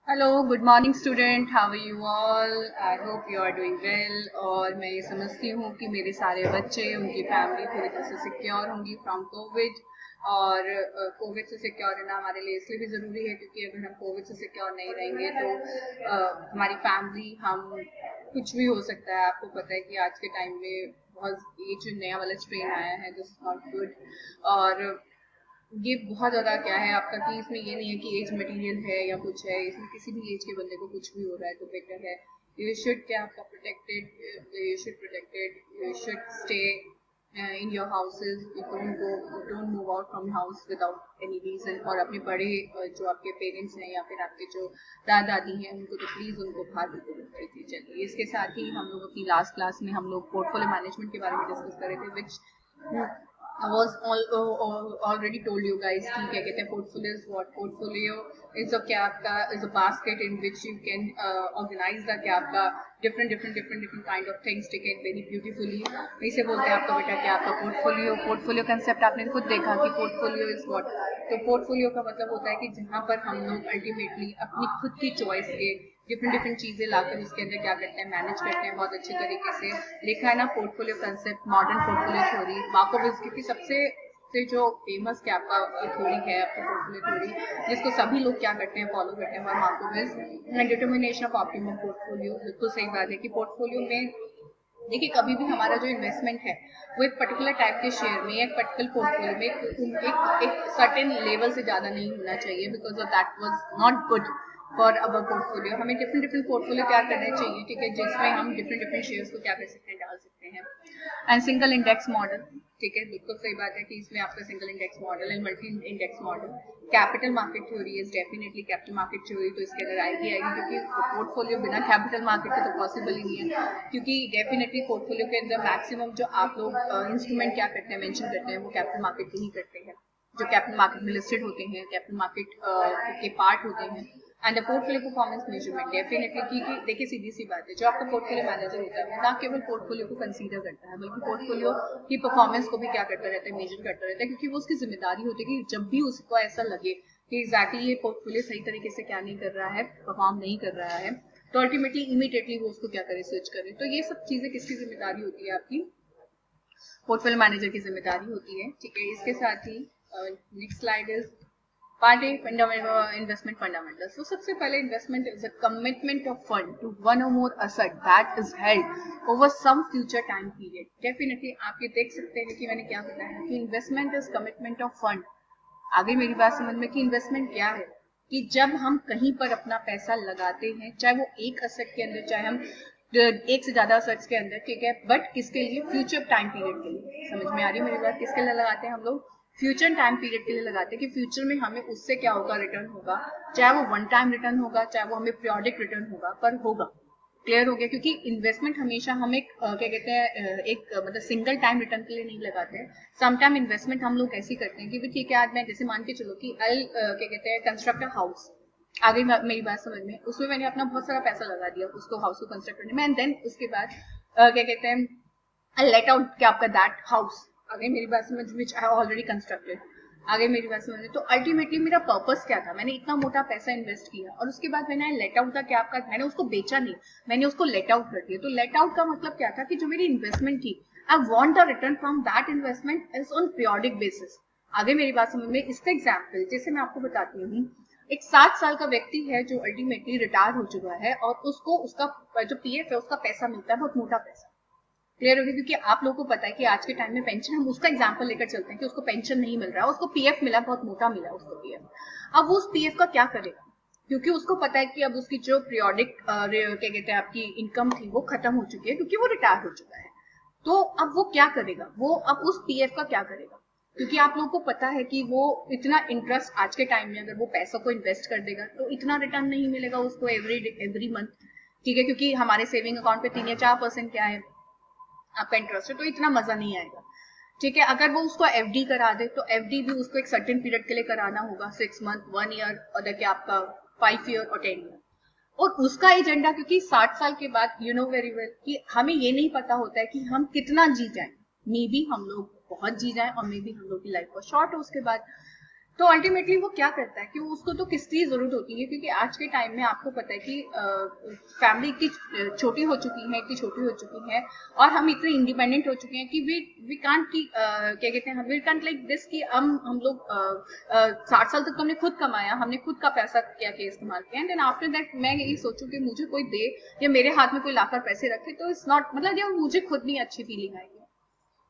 Hello, good morning student. How are you all? I hope you are doing well. और मैं ये समझती हूँ कि मेरे सारे बच्चे, उनकी फैमिली पूरी तरह से सिक्योर होंगी फ्रॉम कोविड। और कोविड से सिक्योर रहना हमारे लिए इसलिए भी ज़रूरी है क्योंकि अगर हम कोविड से सिक्योर नहीं रहेंगे तो हमारी फैमिली, हम कुछ भी हो सकता है। आपको पता है कि आज के टाइम में बहुत ये जो नया वाला स्ट्रेन आया है, दिस इज नॉट गुड। और ये बहुत ज्यादा क्या है आपका कि इसमें ये नहीं है कि एज मटेरियल है या कुछ है। इसमें किसी भी एज के बंदे को कुछ भी हो रहा है तो बेटर है यू शुड क्या आपका protected, you should protected, you should stay in your houses. You don't move out from house without any reason. और अपने बड़े जो आपके पेरेंट्स हैं या फिर आपके जो दादा दादी हैं उनको तो प्लीज उनको बाहर बिल्कुल मत भेजिए। चलिए, इसके साथ ही हम लोग अपनी लास्ट क्लास में हम लोग पोर्टफोलियो मैनेजमेंट के बारे में डिस्कस कर रहे थे, विच I was already told you guys कि क्या कहते हैं portfolio is what? Portfolio is a क्या आपका is a basket in which you can organize the क्या आपका different kind of things taken very beautifully। इसे बोलते हैं आपका बेटा क्या आपका portfolio concept। आपने खुद देखा कि portfolio is what? तो portfolio का मतलब होता है कि जहाँ पर हम लोग ultimately अपनी खुद की choice के डिफरेंट चीजें लाकर उसके अंदर क्या करते हैं, मैनेज करते हैं बहुत अच्छे तरीके से। लिखा है ना portfolio concept, modern portfolio theory, Markowitz की सबसे से जो फेमस क्या आपका थ्योरी है आपकी पोर्टफोलियो थ्योरी, जिसको सभी लोग क्या करते हैं, फॉलो करते हैं, और मार्कोविट्ज डिटर्मिनेशन ऑफ ऑप्टिमम पोर्टफोलियो। बिल्कुल सही बात है कि पोर्टफोलियो में देखिए कभी भी हमारा जो इन्वेस्टमेंट है वो एक पर्टिकुलर टाइप के शेयर में, एक पर्टिकुलर पोर्टफोलियो में एक सर्टेन लेवल से ज्यादा नहीं होना चाहिए, because of that was not good for our portfolio. हमें डिफरेंट पोर्टफोलियो तैयार करने चाहिए, ठीक है, जिसमें हम डिफरेंट शेयर्स को क्या कर सकते हैं, डाल सकते हैं। एंड सिंगल इंडेक्स मॉडल, ठीक है, बिल्कुल सही बात है कि इसमें आपका single index model and multi index model. Capital market theory is definitely capital market theory तो इसके अंदर आएगी क्योंकि पोर्टफोलियो बिना कैपिटल मार्केट के तो पॉसिबल ही नहीं है। क्योंकि डेफिनेटली पोर्टफोलियो के अंदर मैक्सिमम जो आप लोग इंस्ट्रूमेंट क्या करते हैं, मेंशन करते हैं, वो कैपिटल मार्केट के ही करते हैं, जो कैपिटल मार्केट में लिस्टेड होते हैं, कैपिटल मार्केट के पार्ट होते हैं। And the portfolio performance measurement definitely, क्योंकि देखिए सीधी सी बात है, जो आपका पोर्टफोलियो मैनेजर होता है ना केवल पोर्टफोलियो को कंसीडर करता है बल्कि पोर्टफोलियो की परफॉर्मेंस को भी क्या करता रहता है, मेजर करता रहता है, क्योंकि वो उसकी जिम्मेदारी होती है कि जब भी उसको ऐसा लगे कि एग्जैक्टली ये पोर्टफोलियो सही तरीके से क्या नहीं कर रहा है, परफॉर्म नहीं कर रहा है, तो अल्टीमेटली इमीडिएटली वो उसको क्या करे, स्विच करे। तो ये सब चीजें किसकी जिम्मेदारी होती है, आपकी पोर्टफोलियो मैनेजर की जिम्मेदारी होती है, ठीक है। इसके साथ ही next slide is part A, investment fundamentals. तो सबसे पहले investment is a commitment of fund to one और more asset that is held over some future time period. Definitely आप ये देख सकते हैं कि मैंने क्या बताया कि investment is commitment of fund. आगे मेरी बात समझ में कि इन्वेस्टमेंट क्या है, कि जब हम कहीं पर अपना पैसा लगाते हैं, चाहे वो एक असेट के अंदर, चाहे हम एक से ज्यादा असेट्स के अंदर, ठीक है, बट किसके लिए, फ्यूचर टाइम पीरियड के लिए। समझ में आ रही है मेरी बात? किसके लिए लगाते हैं हम लोग? फ्यूचर टाइम पीरियड के लिए लगाते हैं कि फ्यूचर में हमें उससे क्या होगा, रिटर्न होगा, चाहे वो वन टाइम रिटर्न होगा, चाहे वो हमें पीरियोडिक रिटर्न होगा, पर होगा। क्लियर हो गया? क्योंकि इन्वेस्टमेंट हमेशा हम एक क्या कहते हैं, एक मतलब सिंगल टाइम रिटर्न के लिए नहीं लगाते हैं। सम टाइम इन्वेस्टमेंट हम लोग ऐसी करते हैं कि ठीक है, आज मैं जैसे मान के चलो कि आई क्या कहते हैं कंस्ट्रक्ट अ हाउस। आगे मेरी बात समझ में, उसमें मैंने अपना बहुत सारा पैसा लगा दिया उसको हाउस को कंस्ट्रक्ट करने में, एंड देन उसके बाद क्या कहते हैं आई लेट आउट क्या आपका दैट हाउस। आगे मेरी बात समझ, विच आई ऑलरेडी कंस्ट्रक्टेड। आगे मेरी बात समझ में, तो अल्टीमेटली मेरा पर्पस क्या था, मैंने इतना मोटा पैसा इन्वेस्ट किया और उसके बाद मैंने लेट आउट का क्या आपका, मैंने उसको बेचा नहीं, मैंने उसको लेट आउट कर दिया। तो लेट आउट का मतलब क्या था कि जो मेरी इन्वेस्टमेंट थी, I want the return from that investment is on periodic basis. आगे मेरी बात समझ में, इसका एग्जाम्पल जैसे मैं आपको बताती हूँ, एक 60 साल का व्यक्ति है जो अल्टीमेटली रिटायर हो चुका है और उसको उसका जो पीएफ है उसका पैसा मिलता है, बहुत मोटा पैसा। क्लियर हो गया? क्योंकि आप लोगों को पता है कि आज के टाइम में पेंशन, हम उसका एग्जांपल लेकर चलते हैं कि उसको पेंशन नहीं मिल रहा है, उसको पीएफ मिला, बहुत मोटा मिला उसको पीएफ। अब वो उस पीएफ का क्या करेगा, क्योंकि उसको पता है कि अब उसकी जो पीरियोडिक क्या कहते हैं आपकी इनकम थी वो खत्म हो चुकी है क्योंकि वो रिटायर हो चुका है। तो अब वो क्या करेगा, वो अब उस पीएफ का क्या करेगा, क्योंकि आप लोगों को पता है कि वो इतना इंटरेस्ट आज के टाइम में अगर वो पैसों को इन्वेस्ट कर देगा तो इतना रिटर्न नहीं मिलेगा उसको एवरी मंथ, ठीक है, क्योंकि हमारे सेविंग अकाउंट पे 3 या 4% क्या है आपका इंटरेस्ट है, तो इतना मजा नहीं आएगा, ठीक है। अगर वो उसको एफडी करा दे तो एफडी भी उसको एक सर्टेन पीरियड के लिए कराना होगा, 6 मंथ, 1 ईयर, और देखिए आपका 5 ईयर और 10 ईयर। और उसका एजेंडा, क्योंकि 60 साल के बाद यू नो वेरी वेल कि हमें ये नहीं पता होता है कि हम कितना जी जाए, मे बी हम लोग बहुत जी जाए और मे बी हम लोग की लाइफ बहुत शॉर्ट हो उसके बाद। तो अल्टीमेटली वो क्या करता है कि उसको तो किसकी जरूरत होती है, क्योंकि आज के टाइम में आपको पता है कि फैमिली इतनी छोटी हो चुकी है, इतनी छोटी हो चुकी है, और हम इतने इंडिपेंडेंट हो चुके हैं कि वी कांट की क्या कहते हैं, वी कांट लाइक दिस कि हम लोग 60 साल तक तो हमने खुद कमाया, हमने खुद का पैसा क्या क्या इस्तेमाल किया, एंड देन आफ्टर दैट मैं यही सोचूं कि मुझे कोई दे या मेरे हाथ में कोई लाकर पैसे रखे, तो इट्स नॉट, मतलब ये मुझे खुद नहीं अच्छी फीलिंग आएगी।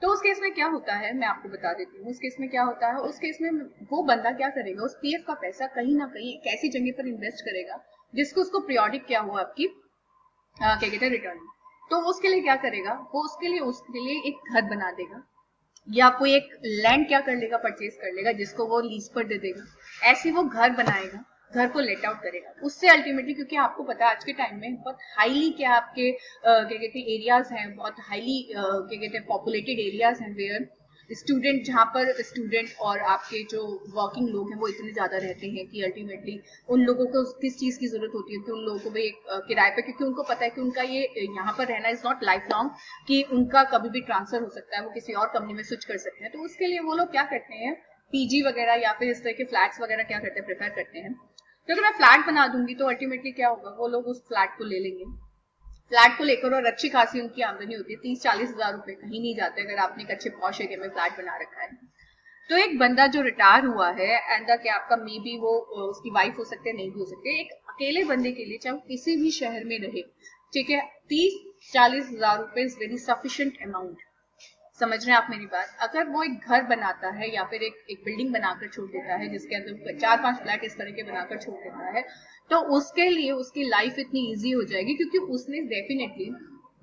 तो उस केस में क्या होता है, मैं आपको बता देती हूँ उस केस में क्या होता है। उस केस में वो बंदा क्या करेगा, उस पीएफ का पैसा कहीं ना कहीं एक ऐसी जगह पर इन्वेस्ट करेगा जिसको उसको पीरियोडिक क्या हुआ आपकी क्या कहते हैं रिटर्न। तो उसके लिए क्या करेगा, वो उसके लिए एक घर बना देगा, या कोई एक लैंड क्या कर लेगा, परचेज कर लेगा, जिसको वो लीज पर दे देगा। ऐसे वो घर बनाएगा, घर को लेट आउट करेगा। उससे अल्टीमेटली, क्योंकि आपको पता है आज के टाइम में बहुत हाईली क्या आपके क्या कहते हैं एरियाज हैं, बहुत हाईली क्या कहते हैं पॉपुलेटेड एरियाज हैं, वेयर स्टूडेंट, जहाँ पर स्टूडेंट और आपके जो वर्किंग लोग हैं वो इतने ज्यादा रहते हैं कि अल्टीमेटली उन लोगों को किस चीज की जरूरत होती है कि उन लोगों को भी एक किराए पे, क्योंकि उनको पता है कि उनका ये यहाँ पर रहना इज नॉट लाइफ लॉन्ग, कि उनका कभी भी ट्रांसफर हो सकता है, वो किसी और कंपनी में स्विच कर सकते हैं। तो उसके लिए वो लोग क्या करते हैं, पीजी वगैरह या फिर इस तरह के फ्लैट्स वगैरह क्या करते हैं, प्रेफर करते हैं। तो अगर मैं फ्लैट बना दूंगी तो अल्टीमेटली क्या होगा, वो लोग उस फ्लैट को ले लेंगे, फ्लैट को लेकर, और अच्छी खासी उनकी आमदनी होती है, 30-40 हजार रुपए कहीं नहीं जाते अगर आपने एक अच्छे पॉश एरिया में फ्लैट बना रखा है। तो एक बंदा जो रिटायर हुआ है एंड क्या आपका मे बी वो उसकी वाइफ हो सकती है, नहीं भी हो सकती है, एक अकेले बंदे के लिए चाहे वो किसी भी शहर में रहे, ठीक है, 30-40 हजार रुपए इज वेरी सफिशिएंट अमाउंट। समझ रहे हैं आप मेरी बात। अगर वो एक घर बनाता है या फिर एक बिल्डिंग बनाकर छोड़ देता है जिसके अंदर 4-5 फ्लैट इस तरह के बनाकर छोड़ देता है, तो उसके लिए उसकी लाइफ इतनी इजी हो जाएगी, क्योंकि उसने डेफिनेटली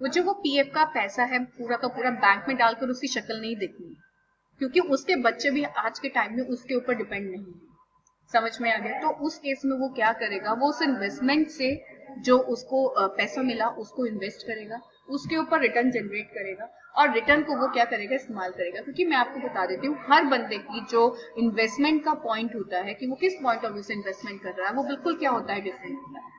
वो जो वो पीएफ का पैसा है पूरा का पूरा बैंक में डालकर उसकी शक्ल नहीं देखनी, क्योंकि उसके बच्चे भी आज के टाइम में उसके ऊपर डिपेंड नहीं है। समझ में आ गया। तो उस केस में वो क्या करेगा, वो उस इन्वेस्टमेंट से जो उसको पैसा मिला उसको इन्वेस्ट करेगा, उसके ऊपर रिटर्न जनरेट करेगा, और रिटर्न को वो क्या करेगा, इस्तेमाल करेगा। क्योंकि मैं आपको बता देती हूँ हर बंदे की जो इन्वेस्टमेंट का पॉइंट होता है कि वो किस पॉइंट ऑफ व्यू से इन्वेस्टमेंट कर रहा है, वो बिल्कुल क्या होता है, डिफरेंट होता है।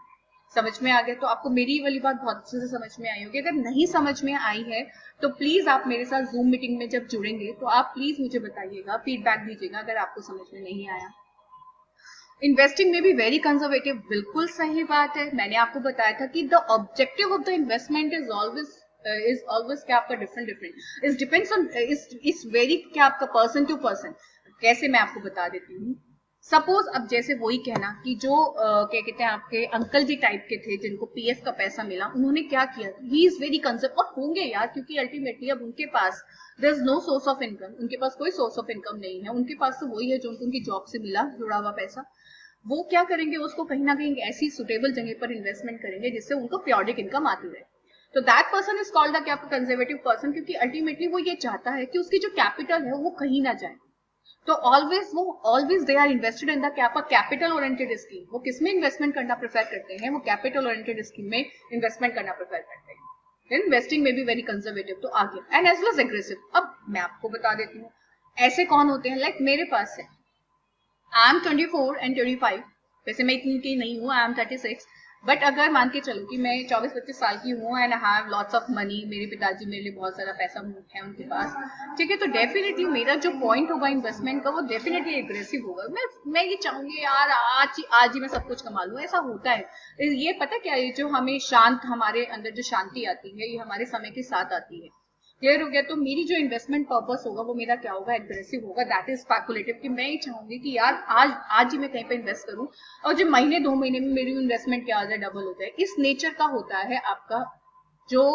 समझ में आ गया। तो आपको मेरी वाली बात बहुत अच्छे से समझ में आई होगी। अगर नहीं समझ में आई है तो प्लीज आप मेरे साथ जूम मीटिंग में जब जुड़ेंगे तो आप प्लीज मुझे बताइएगा, फीडबैक दीजिएगा अगर आपको समझ में नहीं आया। इन्वेस्टिंग में भी वेरी कंजर्वेटिव, बिल्कुल सही बात है। मैंने आपको बताया था कि the objective of the investment is always क्या आपका different is depends on is very क्या आपका पर्सन टू पर्सन। कैसे, मैं आपको बता देती हूँ। सपोज अब जैसे वही कहना कि जो क्या कहते हैं आपके अंकल जी टाइप के थे जिनको पीएफ का पैसा मिला, उन्होंने क्या किया, ही इज वेरी कंजर्व, और होंगे यार, क्योंकि अल्टीमेटली अब उनके पास there is no source of income, उनके पास कोई सोर्स ऑफ इनकम नहीं है, उनके पास तो वही है जो उनकी जॉब से मिला जुड़ा हुआ पैसा। वो क्या करेंगे, उसको कहीं ना कहीं ऐसी सुटेबल जगह पर इन्वेस्टमेंट करेंगे जिससे उनको पीरियोडिक इनकम आती रहे। तो that person is called the क्या कंजर्वेटिव पर्सन, क्योंकि अल्टीमेटली वो ये चाहता है कि उसकी जो कैपिटल है वो कहीं ना जाए। तो always they are invested in the capital oriented scheme. वो किसमें इन्वेस्टमेंट करना प्रेफर करते हैं, वो कैपिटल ओरिएंटेड स्कीम में इन्वेस्टमेंट करना प्रेफर करते हैं। इन्वेस्टिंग में भी वेरी कंजर्वेटिव तो आ गया, and as well as aggressive. अब मैं आपको बता देती हूँ ऐसे कौन होते हैं, लाइक मेरे पास है, आई एम 24 एंड 25, वैसे मैं इतनी की नहीं हूँ, आई एम 36, बट अगर मान के चलो कि मैं 24-25 साल की हूँ and I have lots of money, मेरे पिताजी मेरे लिए बहुत सारा पैसा है उनके पास, ठीक है, तो डेफिनेटली मेरा जो पॉइंट होगा इन्वेस्टमेंट का वो डेफिनेटली एग्रेसिव होगा। मैं ये चाहूंगी यार आज ही मैं सब कुछ कमा लूँ, ऐसा होता है। ये पता क्या, ये जो हमें हमारे अंदर जो शांति आती है ये हमारे समय के साथ आती है। क्लियर हो गया। तो मेरी जो इन्वेस्टमेंट पर्पस होगा वो मेरा क्या होगा, एग्रेसिव होगा, दैट इज स्पेकुलेटिव, कि मैं ये चाहूंगी कि यार आज ही मैं कहीं पे इन्वेस्ट करूं और जो महीने 2 महीने में मेरी इन्वेस्टमेंट क्या हो जाए, डबल हो जाए। इस नेचर का होता है आपका जो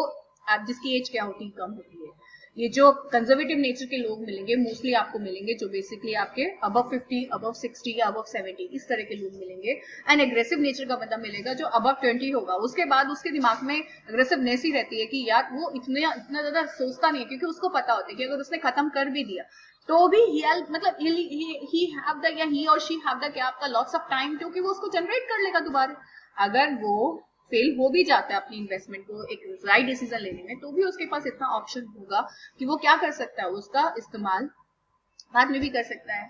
आप जिसकी एज क्या होती है, कम होती है। ये जो कंजर्वेटिव नेचर के लोग मिलेंगे मोस्टली आपको मिलेंगे जो बेसिकली आपके अबव 50, अबव 60 या अबव 70 इस तरह के लोग मिलेंगे। एंड एग्रेसिव नेचर का बंदा मिलेगा जो अबव 20 होगा। उसके बाद उसके दिमाग में एग्रेसिवनेस ही रहती है कि यार वो इतना ज्यादा सोचता नहीं है, क्योंकि उसको पता होता है कि अगर उसने खत्म कर भी दिया तो भी मतलब ही हैव द या ही और शी हैव द क्या आपका लॉट्स ऑफ टाइम, क्योंकि वो उसको जनरेट कर लेगा दोबारा। अगर वो फेल हो भी जाता है अपनी इन्वेस्टमेंट को एक राइट डिसीजन लेने में, तो भी उसके पास इतना ऑप्शन होगा कि वो क्या कर सकता है, उसका इस्तेमाल बाद में भी कर सकता है।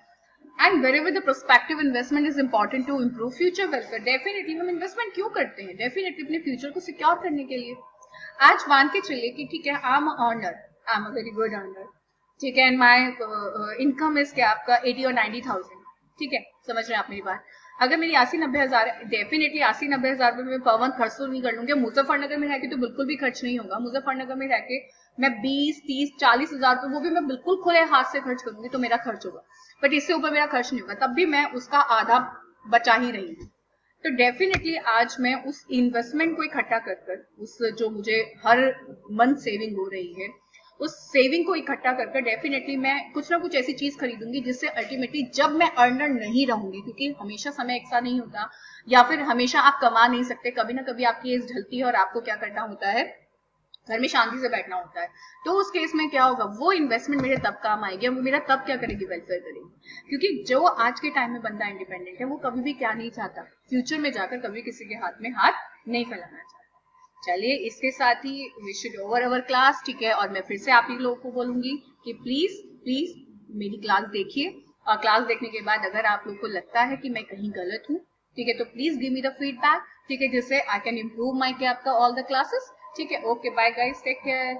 And wherever the prospective investment is important to improve future welfare, definitely हम इन्वेस्टमेंट क्यों करते हैं, डेफिनेटली अपने फ्यूचर को सिक्योर करने के लिए। आज मान के चलिए कि ठीक है, I am a very good earner, ठीक है, एंड माई इनकम इज क्या आपका 80 और 90,000, ठीक है, समझ रहे हैं आप मेरी बात। अगर मेरी 80-90 हजार है, डेफिनेटली 80-90 हजार रुपए में पर मंथ खर्च तो नहीं कर लूंगी। मुजफ्फरनगर में रह के तो बिल्कुल भी खर्च नहीं होगा। मुजफ्फरनगर में रह के मैं 20-30-40 हजार रुपए वो भी मैं बिल्कुल खुले हाथ से खर्च करूंगी तो मेरा खर्च होगा, बट इससे ऊपर मेरा खर्च नहीं होगा, तब भी मैं उसका आधा बचा ही रही हूँ। तो डेफिनेटली आज मैं उस इन्वेस्टमेंट को इकट्ठा कर कर, उस जो मुझे हर मंथ सेविंग हो रही है, उस सेविंग को इकट्ठा कर कर डेफिनेटली मैं कुछ ना कुछ ऐसी चीज खरीदूंगी जिससे अल्टीमेटली जब मैं अर्नर नहीं रहूंगी, क्योंकि हमेशा समय एक सा नहीं होता, या फिर हमेशा आप कमा नहीं सकते, कभी ना कभी आपकी एज ढलती है और आपको क्या करना होता है, घर में शांति से बैठना होता है। तो उस केस में क्या होगा, वो इन्वेस्टमेंट मेरे तब काम आएगी, वो मेरा तब क्या करेगी, वेलफेयर करेगी। क्योंकि जो आज के टाइम में बंदा इंडिपेंडेंट है वो कभी भी क्या नहीं चाहता, फ्यूचर में जाकर कभी किसी के हाथ में हाथ नहीं फैलाना चाहता। चलिए, इसके साथ ही we should over our class, ठीक है। और मैं फिर से आप ही लोगों को बोलूंगी कि प्लीज प्लीज मेरी क्लास देखिए, और क्लास देखने के बाद अगर आप लोग को लगता है कि मैं कहीं गलत हूँ, ठीक है, तो please give me the feedback, ठीक है, जिससे आई कैन इम्प्रूव माई क्या आपका ऑल द क्लासेस, ठीक है। Okay, bye guys, take care.